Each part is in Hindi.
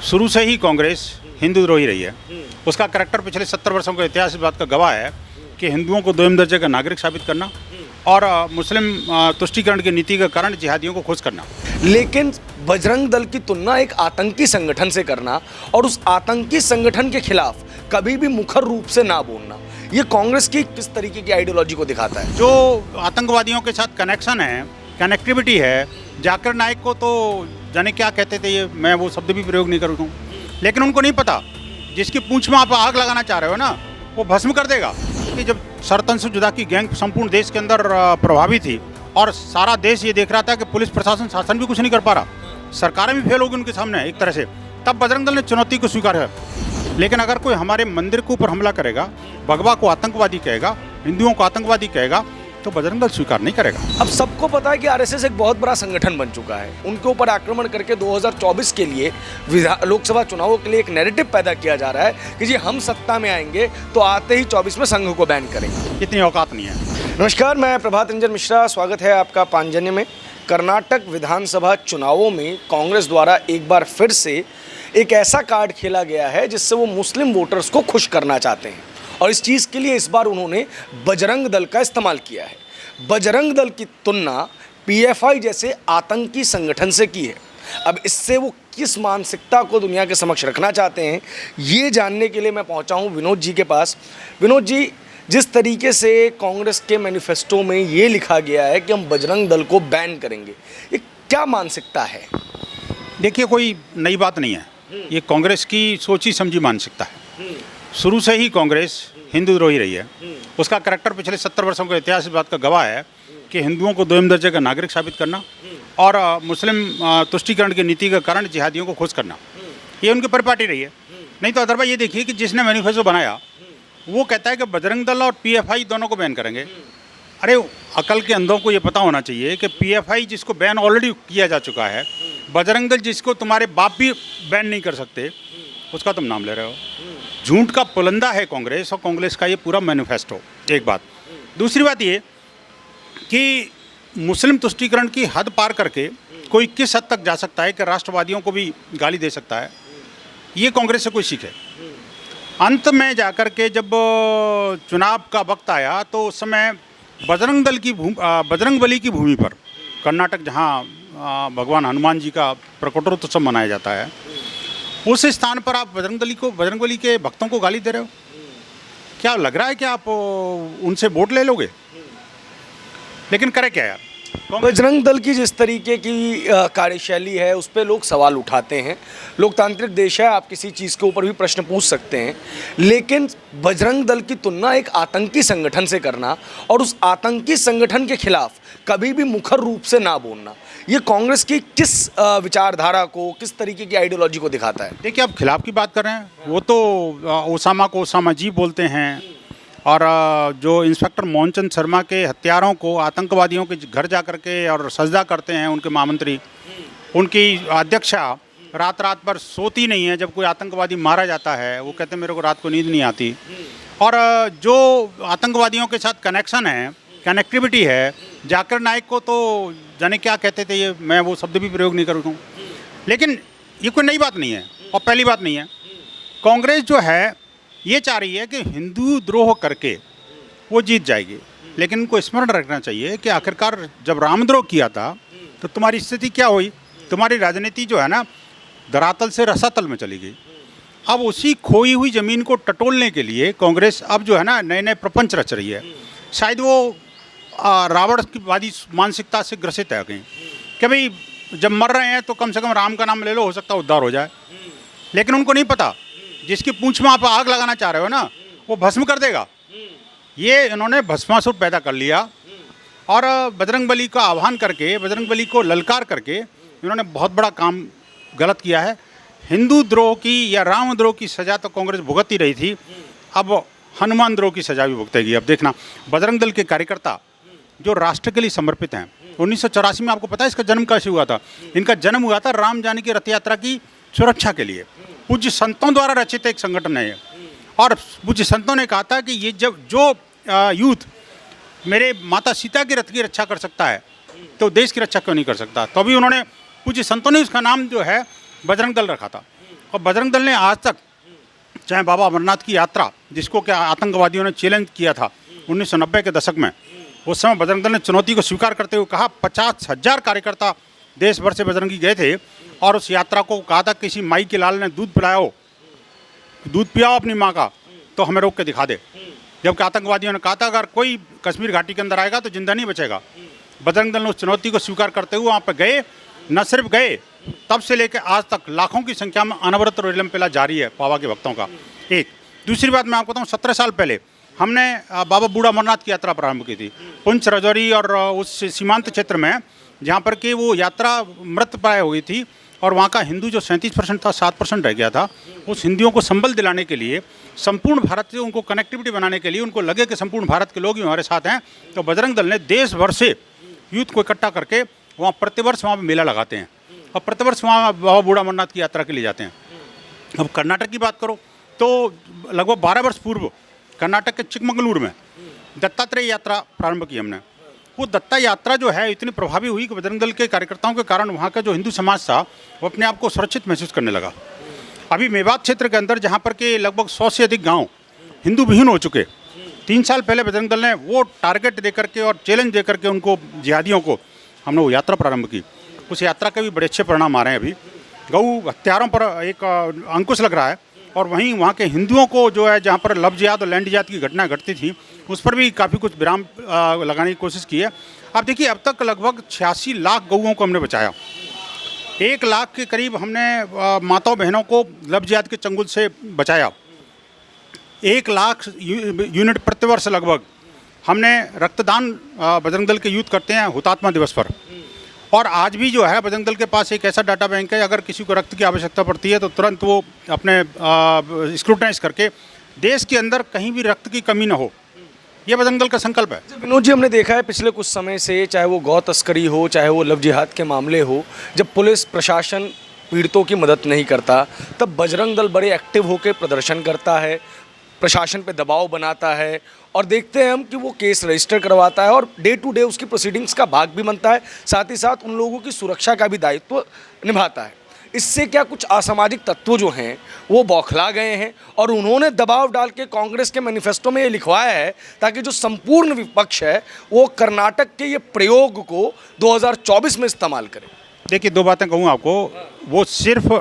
शुरू से ही कांग्रेस हिंदू द्रोही रही है। उसका करैक्टर पिछले 70 वर्षों का इतिहास इस बात का गवाह है कि हिंदुओं को दोयम दर्जे का नागरिक साबित करना और मुस्लिम तुष्टीकरण की नीति के कारण जिहादियों को खुश करना। लेकिन बजरंग दल की तुलना एक आतंकी संगठन से करना और उस आतंकी संगठन के खिलाफ कभी भी मुखर रूप से ना बोलना, ये कांग्रेस की किस तरीके की आइडियोलॉजी को दिखाता है? जो आतंकवादियों के साथ कनेक्शन है, कनेक्टिविटी है, जाकिर नाइक को तो जाने क्या कहते थे, ये मैं वो शब्द भी प्रयोग नहीं करूँ, लेकिन उनको नहीं पता जिसकी पूंछ में आप आग लगाना चाह रहे हो ना, वो भस्म कर देगा। कि जब सरतन से जुदा की गैंग संपूर्ण देश के अंदर प्रभावी थी और सारा देश ये देख रहा था कि पुलिस प्रशासन शासन भी कुछ नहीं कर पा रहा, सरकारें भी फेल होगी उनके सामने एक तरह से, तब बजरंग दल ने चुनौती को स्वीकार है। लेकिन अगर कोई हमारे मंदिर के ऊपर हमला करेगा, भगवा को आतंकवादी कहेगा, हिंदुओं को आतंकवादी कहेगा, तो बजरंग दल स्वीकार नहीं करेगा। अब सबको पता है कि आरएसएस एक बहुत बड़ा संगठन बन चुका है। उनके ऊपर आक्रमण करके 2024 के लिए लोकसभा चुनावों के लिए एक नैरेटिव पैदा किया जा रहा है कि जी हम सत्ता में आएंगे तो आते ही 24 में संघ को बैन करेंगे। इतनी औकात नहीं है। नमस्कार, मैं प्रभात रंजन मिश्रा, स्वागत है आपका पांजन्य में। कर्नाटक विधानसभा चुनावों में कांग्रेस द्वारा एक बार फिर से एक ऐसा कार्ड खेला गया है जिससे वो मुस्लिम वोटर्स को खुश करना चाहते हैं और इस चीज़ के लिए इस बार उन्होंने बजरंग दल का इस्तेमाल किया है। बजरंग दल की तुलना पीएफआई जैसे आतंकी संगठन से की है। अब इससे वो किस मानसिकता को दुनिया के समक्ष रखना चाहते हैं, ये जानने के लिए मैं पहुंचा हूं विनोद जी के पास। विनोद जी, जिस तरीके से कांग्रेस के मैनिफेस्टो में ये लिखा गया है कि हम बजरंग दल को बैन करेंगे, ये क्या मानसिकता है? देखिए, कोई नई बात नहीं है, ये कांग्रेस की सोची समझी मानसिकता है। शुरू से ही कांग्रेस हिंदू द्रोही रही है। उसका करैक्टर पिछले 70 वर्षों का इतिहास इस बात का गवाह है कि हिंदुओं को दोयम दर्जे का नागरिक साबित करना और मुस्लिम तुष्टीकरण की नीति के कारण जिहादियों को खुश करना, ये उनकी परिपाटी रही है। नहीं तो अदरवाइज ये देखिए कि जिसने मैनिफेस्टो बनाया वो कहता है कि बजरंग दल और पीएफआई दोनों को बैन करेंगे। अरे, अकल के अंधों को ये पता होना चाहिए कि पीएफआई जिसको बैन ऑलरेडी किया जा चुका है, बजरंग दल जिसको तुम्हारे बाप भी बैन नहीं कर सकते, उसका तुम नाम ले रहे हो। झूठ का पुलंदा है कांग्रेस और कांग्रेस का ये पूरा मैनिफेस्टो। एक बात। दूसरी बात ये कि मुस्लिम तुष्टीकरण की हद पार करके कोई किस हद तक जा सकता है कि राष्ट्रवादियों को भी गाली दे सकता है, ये कांग्रेस से कोई सीखे। अंत में जाकर के जब चुनाव का वक्त आया तो उस समय बजरंग बली की भूमि पर, कर्नाटक जहाँ भगवान हनुमान जी का प्रकटोत्सव मनाया जाता है, उस स्थान पर आप बजरंग बली के भक्तों को गाली दे रहे हो। क्या लग रहा है कि आप उनसे वोट ले लोगे? लेकिन करे क्या यार? बजरंग दल की जिस तरीके की कार्यशैली है उस पर लोग सवाल उठाते हैं। लोकतांत्रिक देश है, आप किसी चीज़ के ऊपर भी प्रश्न पूछ सकते हैं, लेकिन बजरंग दल की तुलना एक आतंकी संगठन से करना और उस आतंकी संगठन के खिलाफ कभी भी मुखर रूप से ना बोलना, ये कांग्रेस की किस विचारधारा को, किस तरीके की आइडियोलॉजी को दिखाता है? देखिए, आप खिलाफ की बात कर रहे हैं, वो तो ओसामा को ओसामा जी बोलते हैं और जो इंस्पेक्टर मोहनचंद शर्मा के हत्यारों को आतंकवादियों के घर जा कर के और सजदा करते हैं उनके महामंत्री, उनकी अध्यक्षा रात रात भर सोती नहीं है। जब कोई आतंकवादी मारा जाता है वो कहते हैं मेरे को रात को नींद नहीं आती। और जो आतंकवादियों के साथ कनेक्शन है, कनेक्टिविटी है, जाकिर नाइक को तो जाने क्या कहते थे, ये मैं वो शब्द भी प्रयोग नहीं करूँ, लेकिन ये कोई नई बात नहीं है और पहली बात नहीं है। कांग्रेस जो है ये चाह रही है कि हिंदू द्रोह करके वो जीत जाएगी, लेकिन उनको स्मरण रखना चाहिए कि आखिरकार जब रामद्रोह किया था तो तुम्हारी स्थिति क्या हुई? तुम्हारी राजनीति जो है ना, धरातल से रसातल में चली गई। अब उसी खोई हुई ज़मीन को टटोलने के लिए कांग्रेस अब जो है ना नए नए प्रपंच रच रही है। शायद वो रावण की वादी मानसिकता से ग्रसित है कहीं कि भाई जब मर रहे हैं तो कम से कम राम का नाम ले लो, हो सकता है उद्धार हो जाए। लेकिन उनको नहीं पता जिसकी पूंछ में आप आग लगाना चाह रहे हो ना, वो भस्म कर देगा। ये इन्होंने भस्मासुर पैदा कर लिया और बजरंग बली का आह्वान करके, बजरंग बली को ललकार करके इन्होंने बहुत बड़ा काम गलत किया है। हिंदू द्रोह की या राम द्रोह की सज़ा तो कांग्रेस भुगत ही रही थी, अब हनुमान द्रोह की सज़ा भी भुगतेगी। अब देखना, बजरंग दल के कार्यकर्ता जो राष्ट्र के लिए समर्पित हैं, 1984 में आपको पता है इसका जन्म कैसे हुआ था? इनका जन्म हुआ था राम जानकी रथ यात्रा की सुरक्षा के लिए। पूज्य संतों द्वारा रचित एक संगठन है ये, और पूज्य संतों ने कहा था कि ये जब जो यूथ मेरे माता सीता के रथ की रक्षा कर सकता है तो देश की रक्षा क्यों नहीं कर सकता? तो अभी उन्होंने, पूज्य संतों ने उसका नाम जो है बजरंग दल रखा था। और बजरंग दल ने आज तक, चाहे बाबा अमरनाथ की यात्रा जिसको क्या आतंकवादियों ने चैलेंज किया था 1990 के दशक में, उस समय बजरंग दल ने चुनौती को स्वीकार करते हुए कहा 50,000 कार्यकर्ता देश भर से बजरंगी गए थे और उस यात्रा को कहा था किसी माई के लाल ने दूध पिलाओ, दूध पियाओ अपनी माँ का तो हमें रोक के दिखा दे। जबकि आतंकवादियों ने कहा था अगर कोई कश्मीर घाटी के अंदर आएगा तो जिंदा नहीं बचेगा। बजरंग दल ने उस चुनौती को स्वीकार करते हुए वहाँ पर गए, न सिर्फ गए, तब से लेकर आज तक लाखों की संख्या में अनवरत रेलम पेला जारी है बाबा के भक्तों का। एक दूसरी बात मैं आपको बताऊँ, 17 साल पहले हमने बाबा बूढ़ा अमरनाथ की यात्रा प्रारंभ की थी पुंछ, राजौरी और उस सीमांत क्षेत्र में, जहाँ पर कि वो यात्रा मृत प्राय हुई थी और वहाँ का हिंदू जो 37% था 7% रह गया था। उस हिंदुओं को संबल दिलाने के लिए, संपूर्ण भारत से उनको कनेक्टिविटी बनाने के लिए, उनको लगे कि संपूर्ण भारत के लोग ही हमारे साथ हैं, तो बजरंग दल ने देश भर से यूथ को इकट्ठा करके वहाँ प्रतिवर्ष वहाँ पर मेला लगाते हैं और प्रतिवर्ष वहाँ बाबा बूढ़ा अमरनाथ की यात्रा के लिए जाते हैं। अब कर्नाटक की बात करो तो लगभग 12 वर्ष पूर्व कर्नाटक के चिकमंगलूर में दत्तात्रेय यात्रा प्रारंभ की हमने। वो दत्ता यात्रा जो है इतनी प्रभावी हुई कि बजरंग दल के कार्यकर्ताओं के कारण वहाँ का जो हिंदू समाज था वो अपने आप को सुरक्षित महसूस करने लगा। अभी मेवात क्षेत्र के अंदर जहाँ पर के लगभग 100 से अधिक गांव हिंदू विहीन हो चुके, 3 साल पहले बजरंग दल ने वो टारगेट दे करके और चैलेंज दे करके उनको जिहादियों को हमने वो यात्रा प्रारंभ की। उस यात्रा के भी बड़े अच्छे परिणाम आ रहे हैं। अभी गऊ हत्यारों पर एक अंकुश लग रहा है और वहीं वहाँ के हिंदुओं को जो है जहाँ पर लव जिहाद और लैंड जिहाद की घटना घटती थी उस पर भी काफ़ी कुछ विराम लगाने की कोशिश की है। अब देखिए अब तक लगभग 86 लाख गऊओं को हमने बचाया, 1 लाख के करीब हमने माताओं बहनों को लव जिहाद के चंगुल से बचाया, 1 लाख यूनिट प्रतिवर्ष लगभग हमने रक्तदान बजरंग दल के यूथ करते हैं हुतात्मा दिवस पर। और आज भी जो है बजरंग दल के पास एक ऐसा डाटा बैंक है, अगर किसी को रक्त की आवश्यकता पड़ती है तो तुरंत वो अपने स्क्रूटनाइज करके देश के अंदर कहीं भी रक्त की कमी ना हो, ये बजरंग दल का संकल्प है। विनोद जी, हमने देखा है पिछले कुछ समय से, चाहे वो गौ तस्करी हो, चाहे वो लव जिहाद के मामले हो, जब पुलिस प्रशासन पीड़ितों की मदद नहीं करता तब बजरंग दल बड़े एक्टिव होकर प्रदर्शन करता है, प्रशासन पे दबाव बनाता है और देखते हैं हम कि वो केस रजिस्टर करवाता है और डे टू डे उसकी प्रोसीडिंग्स का भाग भी बनता है, साथ ही साथ उन लोगों की सुरक्षा का भी दायित्व निभाता है। इससे क्या कुछ असामाजिक तत्व जो हैं वो बौखला गए हैं और उन्होंने दबाव डाल के कांग्रेस के मैनिफेस्टो में ये लिखवाया है ताकि जो संपूर्ण विपक्ष है वो कर्नाटक के ये प्रयोग को 2024 में इस्तेमाल करे। देखिए 2 बातें कहूँ आपको, वो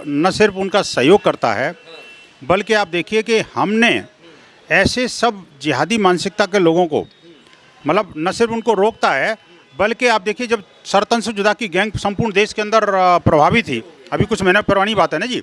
न सिर्फ उनका सहयोग करता है बल्कि आप देखिए कि हमने ऐसे सब जिहादी मानसिकता के लोगों को मतलब न सिर्फ उनको रोकता है बल्कि आप देखिए जब सरतन से जुदा की गैंग संपूर्ण देश के अंदर प्रभावी थी, अभी कुछ महीने पुरानी बात है ना जी,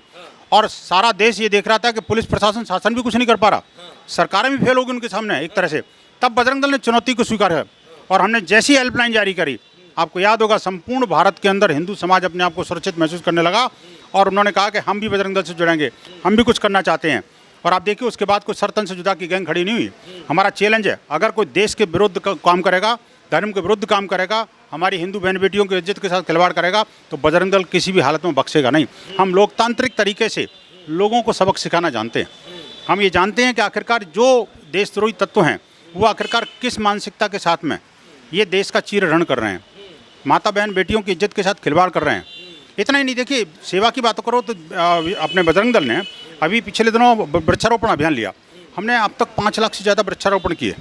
और सारा देश ये देख रहा था कि पुलिस प्रशासन शासन भी कुछ नहीं कर पा रहा, सरकारें भी फेल होगी उनके सामने एक तरह से, तब बजरंग दल ने चुनौती को स्वीकार है और हमने जैसी हेल्पलाइन जारी करी, आपको याद होगा संपूर्ण भारत के अंदर हिंदू समाज अपने आप को सुरक्षित महसूस करने लगा और उन्होंने कहा कि हम भी बजरंग दल से जुड़ेंगे, हम भी कुछ करना चाहते हैं। और आप देखिए उसके बाद कोई सरतन से जुदा की गैंग खड़ी नहीं हुई। हमारा चैलेंज है, अगर कोई देश के विरुद्ध काम करेगा, धर्म के विरुद्ध काम करेगा, हमारी हिंदू बहन बेटियों की इज्जत के साथ खिलवाड़ करेगा तो बजरंग दल किसी भी हालत में बख्शेगा नहीं। हम लोकतांत्रिक तरीके से लोगों को सबक सिखाना जानते हैं। हम ये जानते हैं कि आखिरकार जो देशद्रोही तत्व हैं वो आखिरकार किस मानसिकता के साथ में ये देश का चीरहरण कर रहे हैं, माता बहन बेटियों की इज्जत के साथ खिलवाड़ कर रहे हैं। इतना ही नहीं, देखिए सेवा की बात करो तो अपने बजरंग दल ने अभी पिछले दिनों वृक्षारोपण अभियान लिया, हमने अब तक 5 लाख से ज़्यादा वृक्षारोपण किए।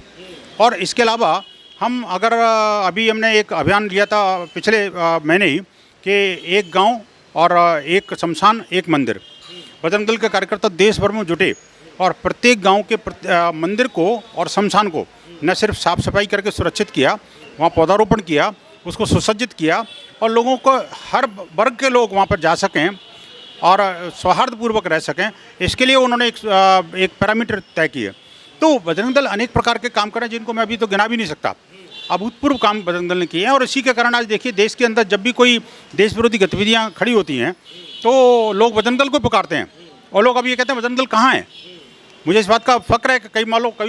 और इसके अलावा हम अगर अभी हमने एक अभियान लिया था पिछले महीने ही कि एक गांव और एक शमशान एक मंदिर, बजरंग दल के कार्यकर्ता देश भर में जुटे और प्रत्येक गांव के मंदिर को और शमशान को न सिर्फ साफ सफाई करके सुरक्षित किया, वहाँ पौधारोपण किया, उसको सुसज्जित किया और लोगों को हर वर्ग के लोग वहाँ पर जा सकें और सौहार्दपूर्वक रह सकें, इसके लिए उन्होंने एक पैरामीटर तय किए। तो बजरंग दल अनेक प्रकार के काम कर रहे हैं जिनको मैं अभी तो गिना भी नहीं सकता। अभूतपूर्व काम बजरंग दल ने किए हैं और इसी के कारण आज देखिए देश के अंदर जब भी कोई देश विरोधी गतिविधियाँ खड़ी होती हैं तो लोग बजरंग दल को पुकारते हैं और लोग अभी ये कहते हैं बजरंग दल कहाँ है। मुझे इस बात का फक्र है कि कभी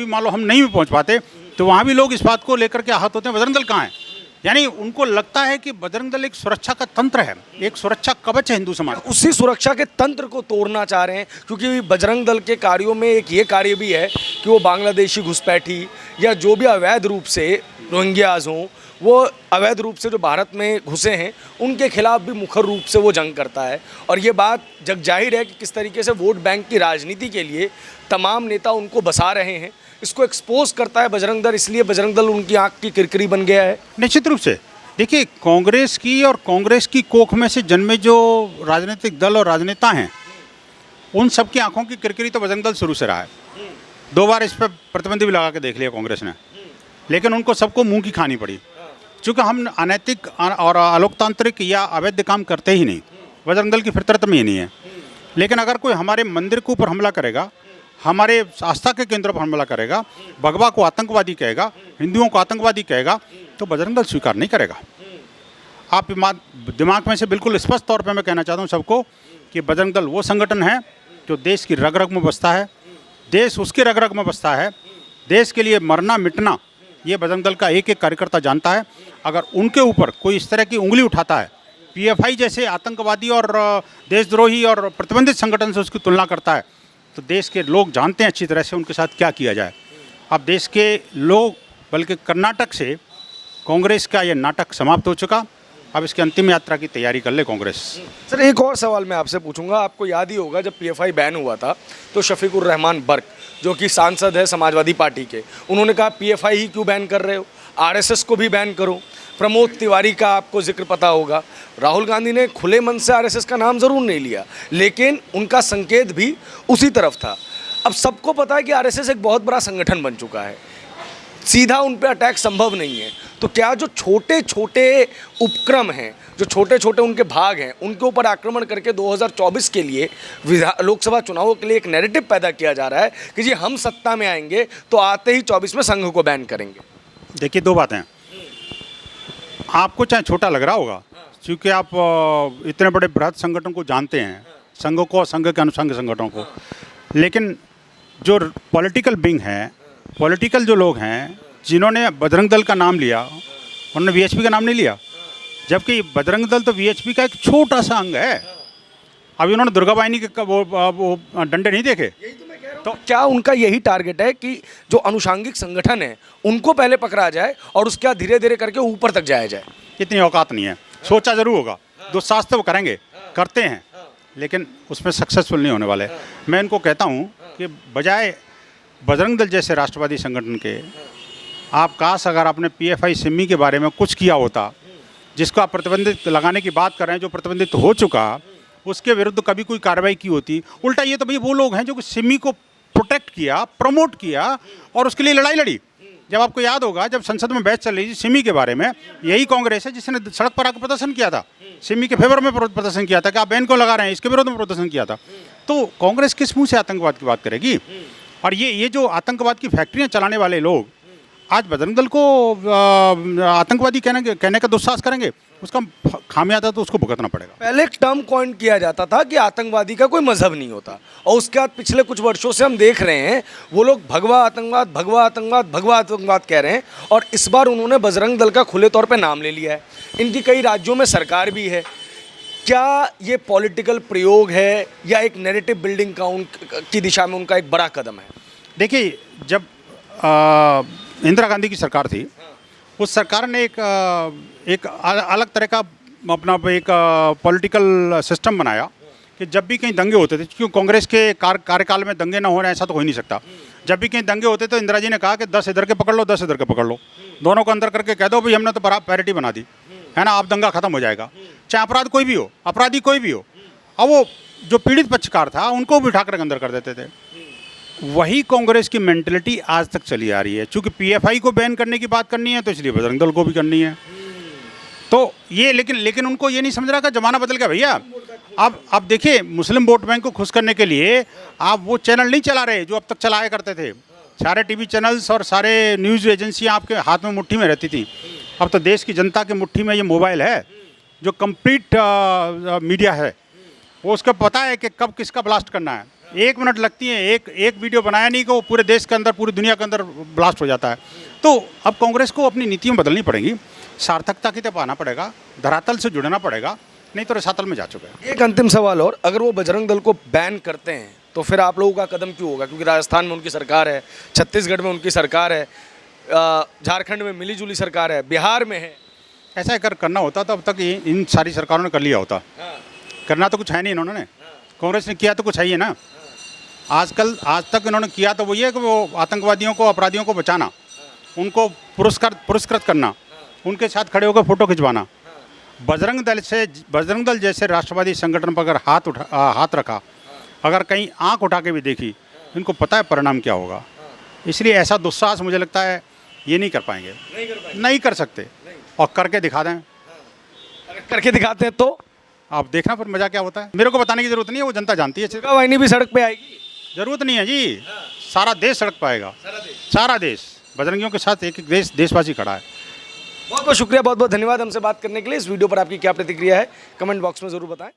मान लो हम नहीं भी पहुँच पाते तो वहाँ भी लोग इस बात को लेकर के आहत होते हैं बजरंग दल कहाँ है। यानी उनको लगता है कि बजरंग दल एक सुरक्षा का तंत्र है, एक सुरक्षा कवच है हिंदू समाज। उसी सुरक्षा के तंत्र को तोड़ना चाह रहे हैं क्योंकि बजरंग दल के कार्यों में एक ये कार्य भी है कि वो बांग्लादेशी घुसपैठी या जो भी अवैध रूप से रोहिंग्याज हों वो अवैध रूप से जो भारत में घुसे हैं उनके खिलाफ भी मुखर रूप से वो जंग करता है। और ये बात जग जाहिर है कि किस तरीके से वोट बैंक की राजनीति के लिए तमाम नेता उनको बसा रहे हैं। इसको एक्सपोज करता है बजरंग दल, इसलिए बजरंग दल उनकी आंख की किरकिरी बन गया है। निश्चित रूप से देखिए, कांग्रेस की और कांग्रेस की कोख में से जन्मे जो राजनीतिक दल और राजनेता हैं, उन सब की आंखों की किरकिरी तो बजरंग दल शुरू से रहा है। 2 बार इस पर प्रतिबंध भी लगा के देख लिया कांग्रेस ने, लेकिन उनको सबको मुंह की खानी पड़ी, क्योंकि हम अनैतिक और अलोकतांत्रिक या अवैध काम करते ही नहीं। बजरंग दल की फितरत में ये नहीं है। लेकिन अगर कोई हमारे मंदिर के ऊपर हमला करेगा, हमारे आस्था के केंद्र पर हमला करेगा, भगवा को आतंकवादी कहेगा, हिंदुओं को आतंकवादी कहेगा, तो बजरंग दल स्वीकार नहीं करेगा। आप दिमाग में से बिल्कुल स्पष्ट तौर पे मैं कहना चाहता हूँ सबको कि बजरंग दल वो संगठन है जो देश की रग रग में बसता है, देश उसके रग रग में बसता है। देश के लिए मरना मिटना ये बजरंग दल का एक एक कार्यकर्ता जानता है। अगर उनके ऊपर कोई इस तरह की उंगली उठाता है, पीएफआई जैसे आतंकवादी और देशद्रोही और प्रतिबंधित संगठन से उसकी तुलना करता है, तो देश के लोग जानते हैं अच्छी तरह से उनके साथ क्या किया जाए। अब देश के लोग, बल्कि कर्नाटक से कांग्रेस का ये नाटक समाप्त हो चुका। अब इसकी अंतिम यात्रा की तैयारी कर ले कांग्रेस। सर, एक और सवाल मैं आपसे पूछूंगा। आपको याद ही होगा जब पीएफआई बैन हुआ था तो शफीकुर रहमान बर्क, जो कि सांसद है समाजवादी पार्टी के, उन्होंने कहा पीएफआई ही क्यों बैन कर रहे हो, आरएसएस को भी बैन करो। प्रमोद तिवारी का आपको जिक्र पता होगा। राहुल गांधी ने खुले मन से आरएसएस का नाम ज़रूर नहीं लिया, लेकिन उनका संकेत भी उसी तरफ था। अब सबको पता है कि आरएसएस एक बहुत बड़ा संगठन बन चुका है, सीधा उन पर अटैक संभव नहीं है। तो क्या जो छोटे छोटे उपक्रम हैं, जो छोटे छोटे उनके भाग हैं, उनके ऊपर आक्रमण करके 2024 के लिए लोकसभा चुनावों के लिए एक नैरेटिव पैदा किया जा रहा है कि जी हम सत्ता में आएंगे तो आते ही 24 में संघ को बैन करेंगे? देखिए, 2 बातें। आपको चाहे छोटा लग रहा होगा, क्योंकि आप इतने बड़े बृहद संगठन को जानते हैं, संघ को, संघ के अनुसंघ संगठनों को, लेकिन जो पॉलिटिकल विंग है, पॉलिटिकल जो लोग हैं जिन्होंने बजरंग दल का नाम लिया, उन्होंने वीएचपी का नाम नहीं लिया, जबकि बजरंग दल तो वीएचपी का एक छोटा सा अंग है। अभी उन्होंने दुर्गा वाहिनी के वो डंडे नहीं देखे। तो क्या उनका यही टारगेट है कि जो अनुषांगिक संगठन है उनको पहले पकड़ा जाए और उसके बाद धीरे धीरे करके ऊपर तक जाया जाए? इतनी औकात नहीं है। सोचा जरूर होगा, दुस्साहस वो करेंगे, करते हैं, लेकिन उसमें सक्सेसफुल नहीं होने वाले। मैं इनको कहता हूँ कि बजाय बजरंग दल जैसे राष्ट्रवादी संगठन के, आप काश अगर आपने पीएफआई सिमी के बारे में कुछ किया होता, जिसको आप प्रतिबंधित लगाने की बात कर रहे हैं, जो प्रतिबंधित हो चुका, उसके विरुद्ध कभी कोई कार्रवाई की होती। उल्टा ये तो भाई वो लोग हैं जो सिमी को प्रोटेक्ट किया, प्रमोट किया और उसके लिए लड़ाई लड़ी। जब आपको याद होगा, जब संसद में बहस चल रही थी सिमी के बारे में, यही कांग्रेस है जिसने सड़क पर आकर प्रदर्शन किया था, सिमी के फेवर में प्रदर्शन किया था कि आप बैन को लगा रहे हैं, इसके विरोध में प्रदर्शन किया था। तो कांग्रेस किस मुंह से आतंकवाद की बात करेगी? और ये जो आतंकवाद की फैक्ट्रियाँ चलाने वाले लोग आज बजरंग दल को आतंकवादी कहने का दुस्साहस करेंगे, उसका खामियाजा तो उसको भुगतना पड़ेगा। पहले एक टर्म कॉइन किया जाता था कि आतंकवादी का कोई मजहब नहीं होता, और उसके बाद पिछले कुछ वर्षों से हम देख रहे हैं वो लोग भगवा आतंकवाद, भगवा आतंकवाद, भगवा आतंकवाद कह रहे हैं। और इस बार उन्होंने बजरंग दल का खुले तौर पे नाम ले लिया है। इनकी कई राज्यों में सरकार भी है। क्या ये पॉलिटिकल प्रयोग है या एक नैरेटिव बिल्डिंग की दिशा में उनका एक बड़ा कदम है? देखिए, जब इंदिरा गांधी की सरकार थी, उस सरकार ने एक अलग तरह का अपना एक पॉलिटिकल सिस्टम बनाया कि जब भी कहीं दंगे होते थे, क्योंकि कांग्रेस के कार्यकाल में दंगे ना होने ऐसा तो हो ही नहीं सकता, जब भी कहीं दंगे होते तो इंदिरा जी ने कहा कि 10 इधर के पकड़ लो, 10 इधर के पकड़ लो, दोनों को अंदर करके कह दो भाई हमने तो पैरिटी बना दी है ना, आप दंगा खत्म हो जाएगा, चाहे अपराध कोई भी हो, अपराधी कोई भी हो। अब वो जो पीड़ित पक्षकार था उनको भी उठा कर अंदर कर देते थे। वही कांग्रेस की मेंटलिटी आज तक चली आ रही है। चूंकि पीएफआई को बैन करने की बात करनी है तो इसलिए बजरंग दल को भी करनी है। तो ये लेकिन उनको ये नहीं समझ रहा कि ज़माना बदल गया भैया। अब देखिए, मुस्लिम वोट बैंक को खुश करने के लिए आप वो चैनल नहीं चला रहे जो अब तक चलाया करते थे। सारे टीवी चैनल्स और सारे न्यूज़ एजेंसियाँ आपके हाथ में मुट्ठी में रहती थी। अब तो देश की जनता की मुट्ठी में ये मोबाइल है जो कंप्लीट मीडिया है। वो उसका पता है कि कब किसका ब्लास्ट करना है। 1 मिनट लगती है, एक वीडियो बनाया नहीं कि वो पूरे देश के अंदर, पूरी दुनिया के अंदर ब्लास्ट हो जाता है। तो अब कांग्रेस को अपनी नीतियाँ बदलनी पड़ेंगी, सार्थकता की तरफ आना पड़ेगा, धरातल से जुड़ना पड़ेगा, नहीं तो रसातल में जा चुका है। एक अंतिम सवाल और, अगर वो बजरंग दल को बैन करते हैं तो फिर आप लोगों का कदम क्यों होगा? क्योंकि राजस्थान में उनकी सरकार है, छत्तीसगढ़ में उनकी सरकार है, झारखंड में मिलीजुली सरकार है, बिहार में है। ऐसा अगर करना होता तो अब तक इन सारी सरकारों ने कर लिया होता। करना तो कुछ है नहीं इन्होंने, कांग्रेस ने किया तो कुछ है ही है ना। आज तक इन्होंने किया तो वही है कि वो आतंकवादियों को, अपराधियों को बचाना, उनको पुरस्कृत करना, उनके साथ खड़े होकर फोटो खिंचवाना। बजरंग दल जैसे राष्ट्रवादी संगठन पर अगर हाथ रखा, अगर कहीं आंख उठा के भी देखी, इनको पता है परिणाम क्या होगा। इसलिए ऐसा दुस्साहस मुझे लगता है ये नहीं कर पाएंगे, नहीं कर सकते। और करके दिखा दें, अगर करके दिखाते हैं तो आप देखना फिर मजा क्या होता है। मेरे को बताने की जरूरत नहीं है, वो जनता जानती है। दुर्गा वाहिनी भी सड़क पे आएगी? जरूरत नहीं है जी, सारा देश सड़क पर आएगा, सारा देश। बजरंगियों के साथ एक देशवासी खड़ा है। बहुत बहुत शुक्रिया, बहुत बहुत धन्यवाद हमसे बात करने के लिए। इस वीडियो पर आपकी क्या प्रतिक्रिया है कमेंट बॉक्स में ज़रूर बताएं।